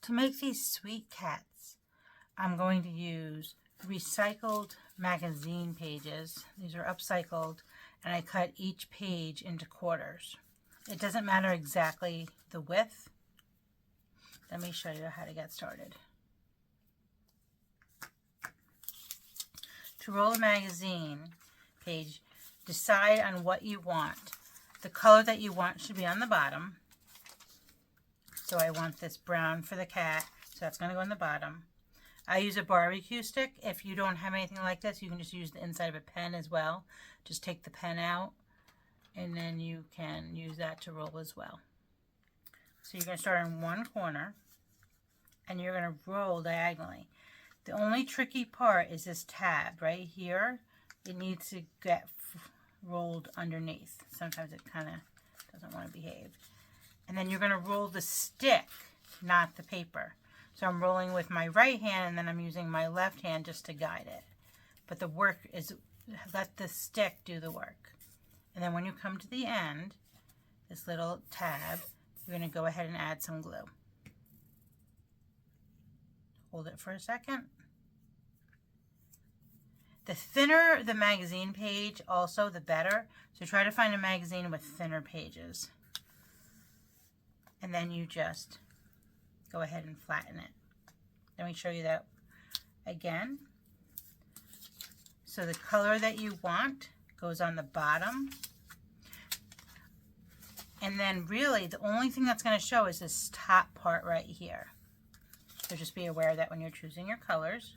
To make these sweet cats, I'm going to use recycled magazine pages. These are upcycled, and I cut each page into quarters. It doesn't matter exactly the width. Let me show you how to get started. To roll a magazine page, decide on what you want. The color that you want should be on the bottom. So I want this brown for the cat, so that's going to go on the bottom. I use a barbecue stick. If you don't have anything like this, you can just use the inside of a pen as well. Just take the pen out, and then you can use that to roll as well. So you're going to start in one corner, and you're going to roll diagonally. The only tricky part is this tab right here. It needs to get rolled underneath. Sometimes it kind of doesn't want to behave. And then you're going to roll the stick, not the paper. So I'm rolling with my right hand, and then I'm using my left hand just to guide it. But the work is, let the stick do the work. And then when you come to the end, this little tab, you're going to go ahead and add some glue. Hold it for a second. The thinner the magazine page, also the better. So try to find a magazine with thinner pages. And then you just go ahead and flatten it. Let me show you that again. So the color that you want goes on the bottom. And then really the only thing that's going to show is this top part right here. So just be aware of that when you're choosing your colors.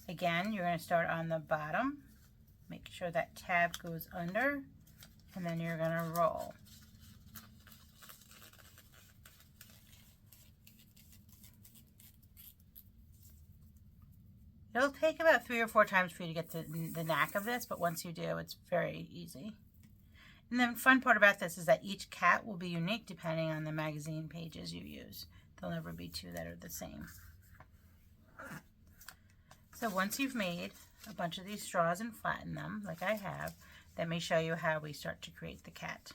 Again, you're going to start on the bottom. Make sure that tab goes under, and then you're going to roll. It'll take about 3 or 4 times for you to get the knack of this, but once you do, it's very easy. And the fun part about this is that each cat will be unique depending on the magazine pages you use. There'll never be 2 that are the same. So once you've made a bunch of these straws and flattened them, like I have, let me show you how we start to create the cat.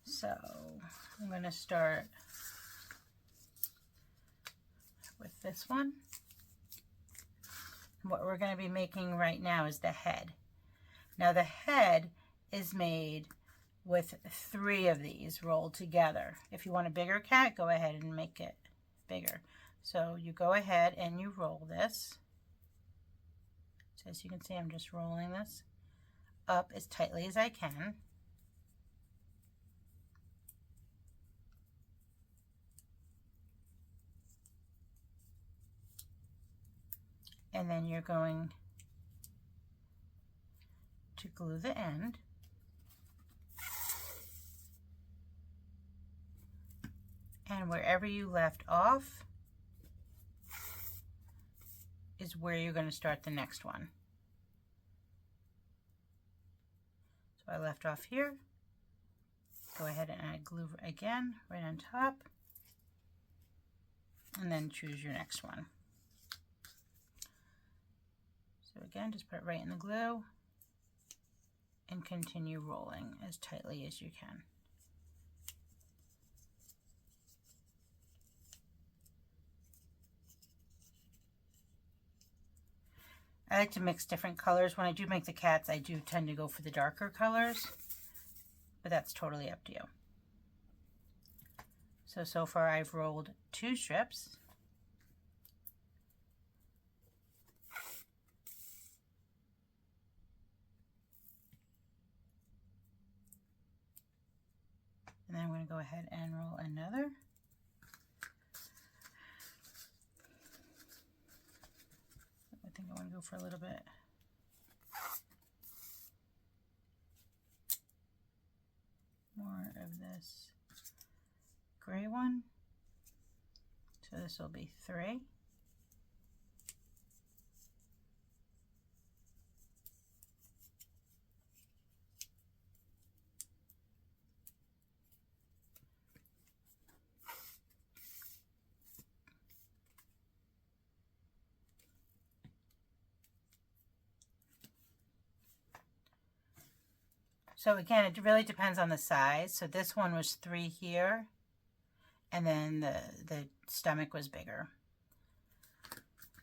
So I'm going to start with this one. What we're going to be making right now is the head. Now the head is made with 3 of these rolled together. If you want a bigger cat, go ahead and make it bigger. So you go ahead and you roll this. So as you can see, I'm just rolling this up as tightly as I can. And then you're going to glue the end. And wherever you left off is where you're going to start the next one. So I left off here. Go ahead and add glue again right on top. And then choose your next one. So again, just put it right in the glue and continue rolling as tightly as you can. I like to mix different colors. When I do make the cats, I do tend to go for the darker colors, but that's totally up to you. So far I've rolled 2 strips. And then I'm going to go ahead and roll another. I think I want to go for a little bit more of this gray one. So this will be 3. So again, it really depends on the size. So this one was 3 here, and then the stomach was bigger.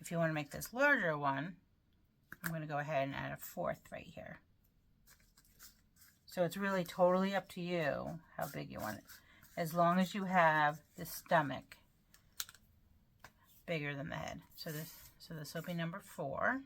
If you want to make this larger one, I'm going to go ahead and add a 4th right here. So it's really totally up to you how big you want it, as long as you have the stomach bigger than the head. So this will be number 4.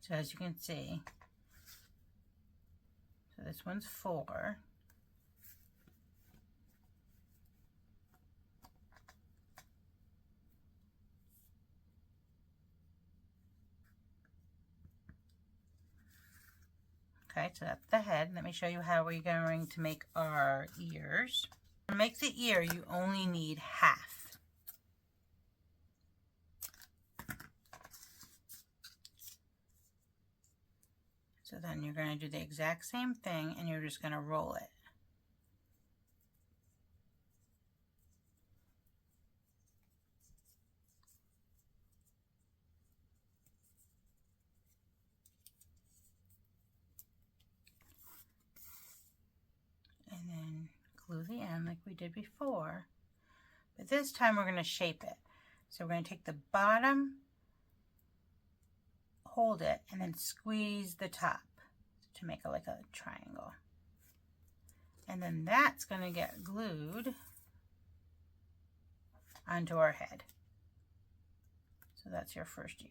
So as you can see, so this one's 4. Okay, so that's the head. Let me show you how we're going to make our ears. To make the ear, you only need half. So then you're going to do the exact same thing, and you're just going to roll it. And then glue the end like we did before. But this time we're going to shape it. So we're going to take the bottom, hold it, and then squeeze the top to make it like a triangle. And then that's going to get glued onto our head. So that's your first ear.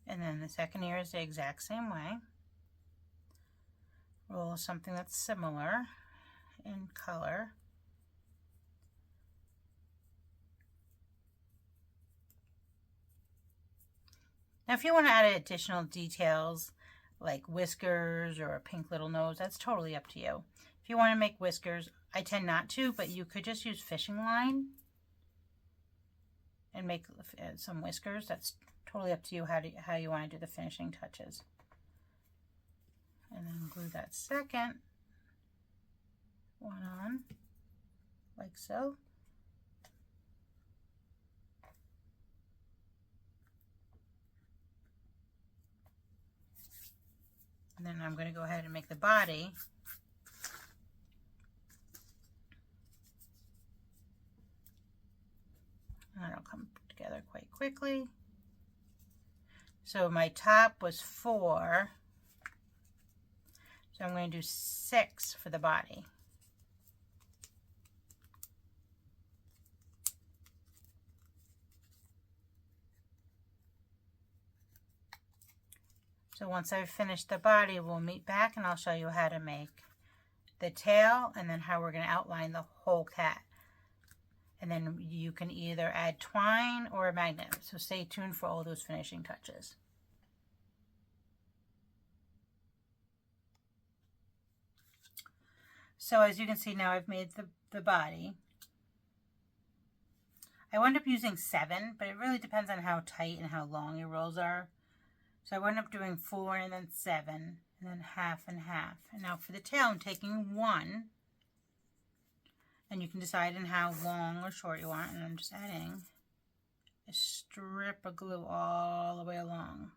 And then the second ear is the exact same way. Roll something that's similar in color. Now if you want to add additional details like whiskers or a pink little nose, that's totally up to you. If you want to make whiskers, I tend not to, but you could just use fishing line and make some whiskers. That's totally up to you how you want to do the finishing touches. And then glue that second one on, like so. And then I'm going to go ahead and make the body. And that'll come together quite quickly. So my top was 4. So I'm going to do 6 for the body. So once I've finished the body, we'll meet back and I'll show you how to make the tail and then how we're going to outline the whole cat. And then you can either add twine or a magnet. So stay tuned for all those finishing touches. So as you can see now, I've made the body. I wound up using 7, but it really depends on how tight and how long your rolls are. So I wound up doing 4 and then 7 and then half and half. And now for the tail, I'm taking 1. And you can decide on how long or short you want. And I'm just adding a strip of glue all the way along.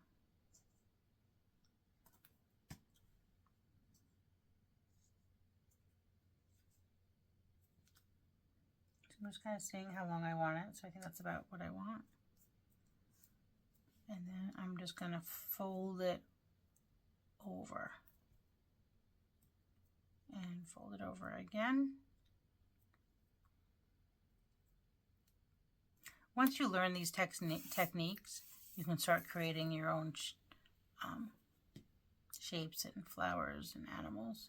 So I'm just kind of seeing how long I want it. So I think that's about what I want. And then I'm just going to fold it over. And fold it over again. Once you learn these techniques, you can start creating your own shapes and flowers and animals.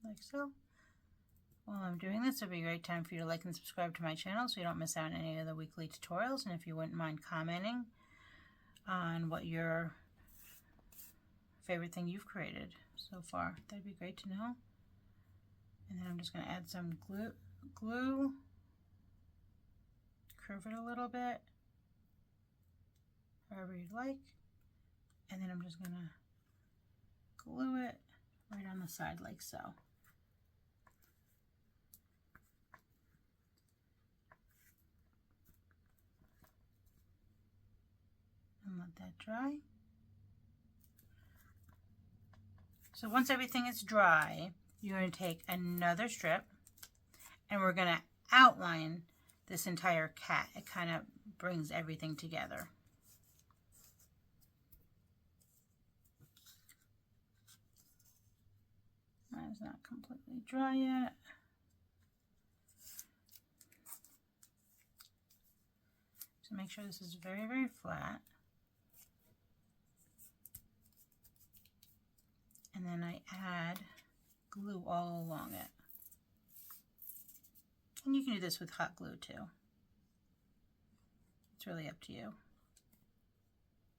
Like so. While I'm doing this, it'll be a great time for you to like and subscribe to my channel so you don't miss out on any of the weekly tutorials. And if you wouldn't mind commenting on what your favorite thing you've created so far, that'd be great to know. And then I'm just going to add some glue, curve it a little bit, however you'd like. And then I'm just going to glue it right on the side like so. And let that dry. So once everything is dry, you're going to take another strip and we're going to outline this entire cat. It kind of brings everything together. Mine's not completely dry yet. So make sure this is very, very flat. And then I add glue all along it. And you can do this with hot glue too. It's really up to you.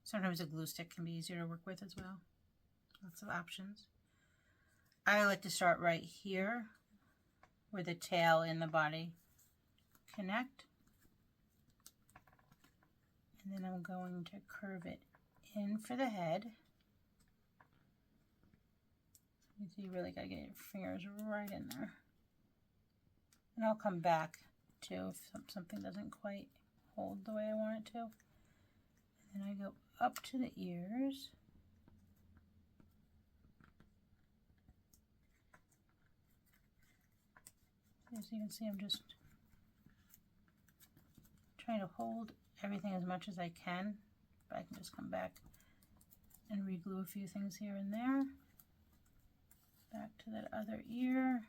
Sometimes a glue stick can be easier to work with as well. Lots of options. I like to start right here where the tail and the body connect. And then I'm going to curve it in for the head. So you really got to get your fingers right in there. And I'll come back too if something doesn't quite hold the way I want it to. And then I go up to the ears. As you can see, I'm just trying to hold everything as much as I can, but I can just come back and re-glue a few things here and there. Back to that other ear.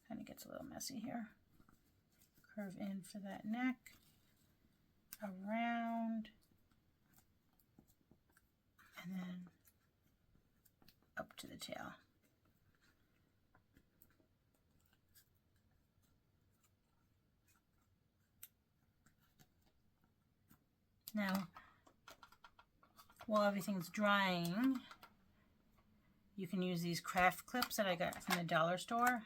Kind of gets a little messy here. Curve in for that neck, around, and then up to the tail. Now, while everything's drying, you can use these craft clips that I got from the dollar store.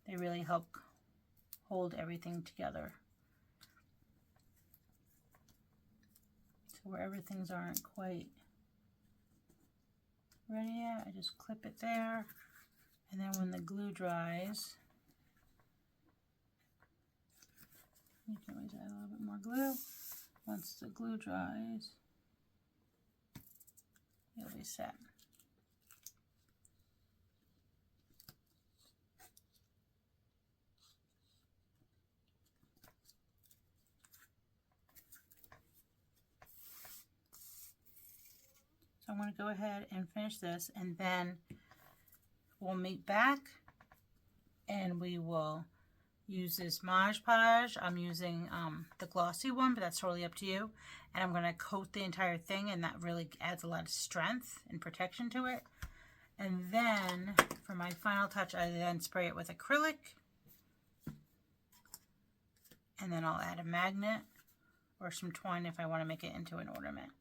They really help hold everything together. So wherever things aren't quite ready yet, I just clip it there. And then when the glue dries, you can always add a little bit more glue. Once the glue dries, you'll be set. So I'm going to go ahead and finish this, and then we'll meet back and we will use this Mod Podge. I'm using the glossy one, but that's totally up to you. And I'm going to coat the entire thing, and that really adds a lot of strength and protection to it. And then for my final touch, I then spray it with acrylic. And then I'll add a magnet or some twine if I want to make it into an ornament.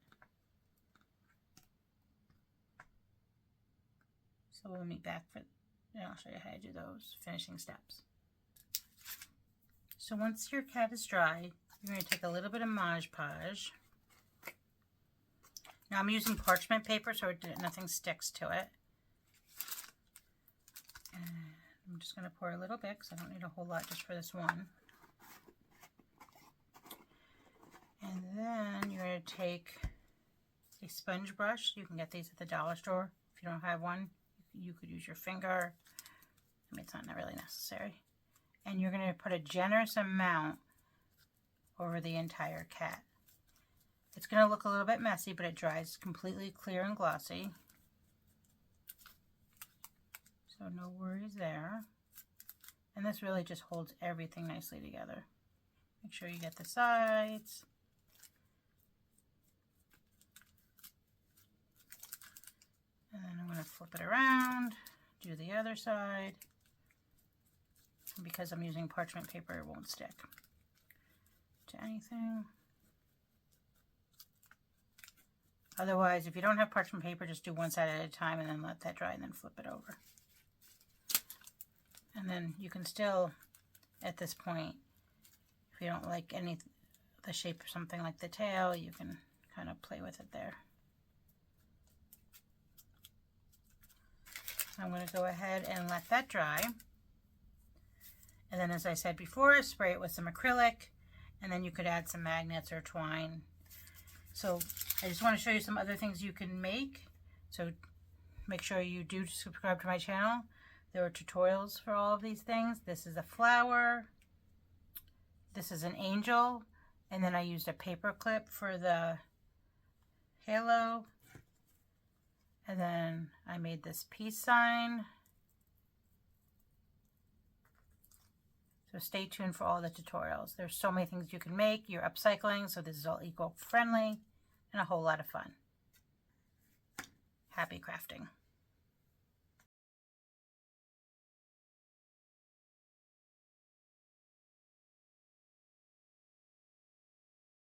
So we'll meet back for, and I'll show you how to do those finishing steps. So once your cat is dry, you're going to take a little bit of Mod Podge. Now I'm using parchment paper so nothing sticks to it. And I'm just going to pour a little bit because I don't need a whole lot just for this one. And then you're going to take a sponge brush. You can get these at the dollar store. If you don't have one, you could use your finger. I mean, it's not really necessary. And you're going to put a generous amount over the entire cat. It's going to look a little bit messy, but it dries completely clear and glossy. So no worries there. And this really just holds everything nicely together. Make sure you get the sides. And then I'm going to flip it around, do the other side. And because I'm using parchment paper, it won't stick to anything. Otherwise, if you don't have parchment paper, just do one side at a time and then let that dry and then flip it over. And then you can still, at this point, if you don't like the shape of something like the tail, you can kind of play with it there. I'm going to go ahead and let that dry. And then, as I said before, spray it with some acrylic, and then you could add some magnets or twine. So I just want to show you some other things you can make. So make sure you do subscribe to my channel. There are tutorials for all of these things. This is a flower. This is an angel. And then I used a paper clip for the halo. And then I made this peace sign. So stay tuned for all the tutorials. There's so many things you can make. You're upcycling, so this is all eco-friendly and a whole lot of fun. Happy crafting.